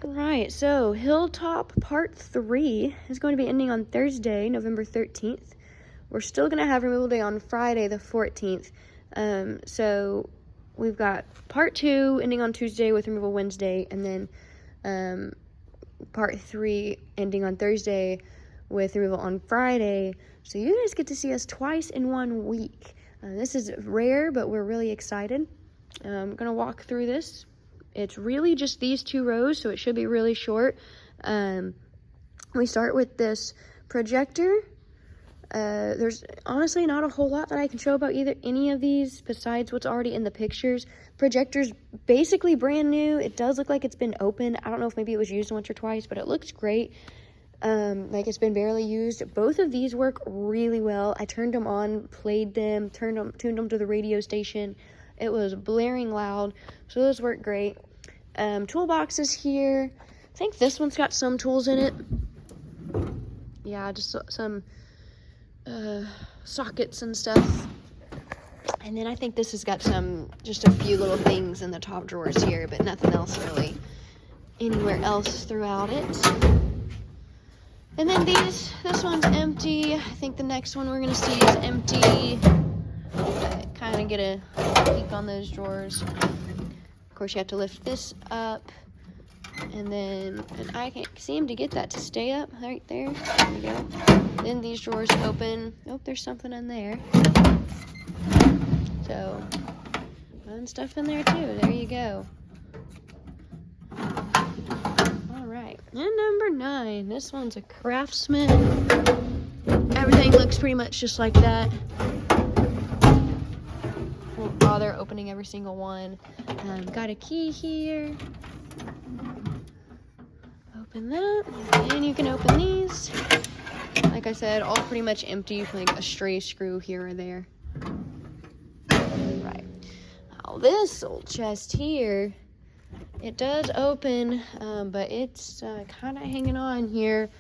Alright, so Hilltop Part 3 is going to be ending on Thursday, November 13th. We're still going to have removal day on Friday, the 14th. So we've got Part 2 ending on Tuesday with removal Wednesday, and then Part 3 ending on Thursday with removal on Friday. So you guys get to see us twice in 1 week. This is rare, but we're really excited. I'm going to walk through this. It's really just these 2 rows, so it should be really short. We start with this projector. There's honestly not a whole lot that I can show about any of these besides what's already in the pictures. Projector's basically brand new. It does look like it's been opened. I don't know if maybe it was used once or twice, but it looks great. Like it's been barely used. Both of these work really well. I turned them on, played them, tuned them to the radio station. It was blaring loud, so those work great. Toolboxes here. I think this one's got some tools in it. Yeah, just some sockets and stuff. And then I think this has got just a few little things in the top drawers here, but nothing else really anywhere else throughout it. And then this one's empty. I think the next one we're gonna see is empty. Kind of get a peek on those drawers. Of course, you have to lift this up, and I can't seem to get that to stay up right there. There we go. Then these drawers open. Oh, there's something in there. So, fun stuff in there too. There you go. All right, and number 9. This one's a Craftsman. Everything looks pretty much just like that. Won't bother opening every single one. Got a key here. Open that, and you can open these. Like I said, all pretty much empty, like a stray screw here or there. Right. Now this old chest here, it does open, but it's kind of hanging on here.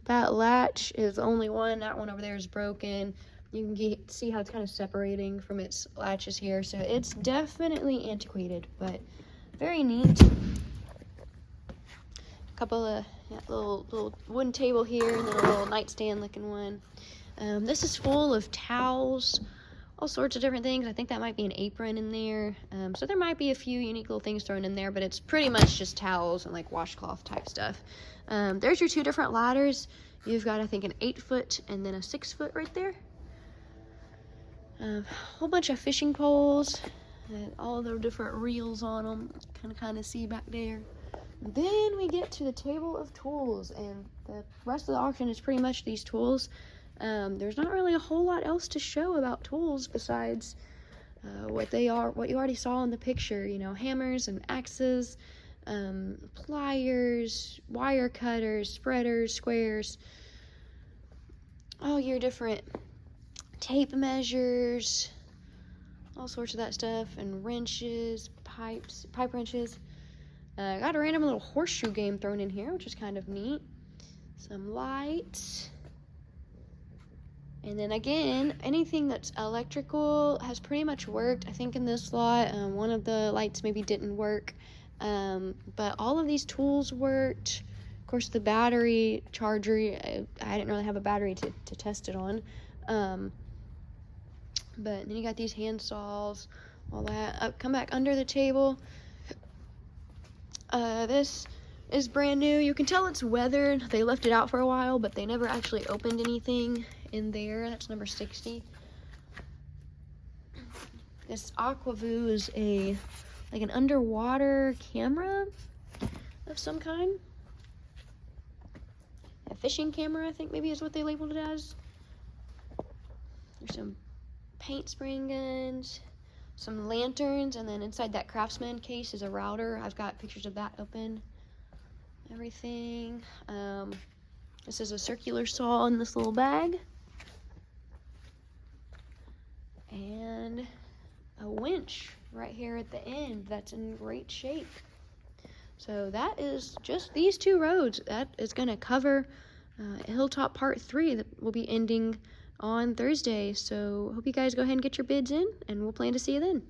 That latch is the only one. That one over there is broken. You can see how it's kind of separating from its latches here. So it's definitely antiquated, but very neat. A couple of little wooden table here, and then a little nightstand looking one. This is full of towels, all sorts of different things. I think that might be an apron in there. So there might be a few unique little things thrown in there, but it's pretty much just towels and like washcloth type stuff. There's your 2 different ladders. You've got, I think, an 8-foot and then a 6-foot right there. A whole bunch of fishing poles, all the different reels on them. Kind of see back there. Then we get to the table of tools, and the rest of the auction is pretty much these tools. There's not really a whole lot else to show about tools besides what you already saw in the picture. You know, hammers and axes, pliers, wire cutters, spreaders, squares, all your different tape measures, all sorts of that stuff, and wrenches, pipe wrenches. Got a random little horseshoe game thrown in here, which is kind of neat. Some lights. And then again, anything that's electrical has pretty much worked. I think in this lot, one of the lights maybe didn't work. But all of these tools worked. Of course, the battery charger, I didn't really have a battery to test it on. But then you got these hand saws, all that. Come back under the table. This is brand new. You can tell it's weathered. They left it out for a while, but they never actually opened anything in there. That's number 60. This Aquaview is like an underwater camera of some kind. A fishing camera, I think maybe is what they labeled it as. There's some paint spraying guns, some lanterns, and then inside that Craftsman case is a router. I've got pictures of that open. Everything. This is a circular saw in this little bag. And a winch right here at the end that's in great shape. So that is just these 2 roads. That is going to cover Hilltop Part 3 that will be ending on Thursday. So hope you guys go ahead and get your bids in, and we'll plan to see you then.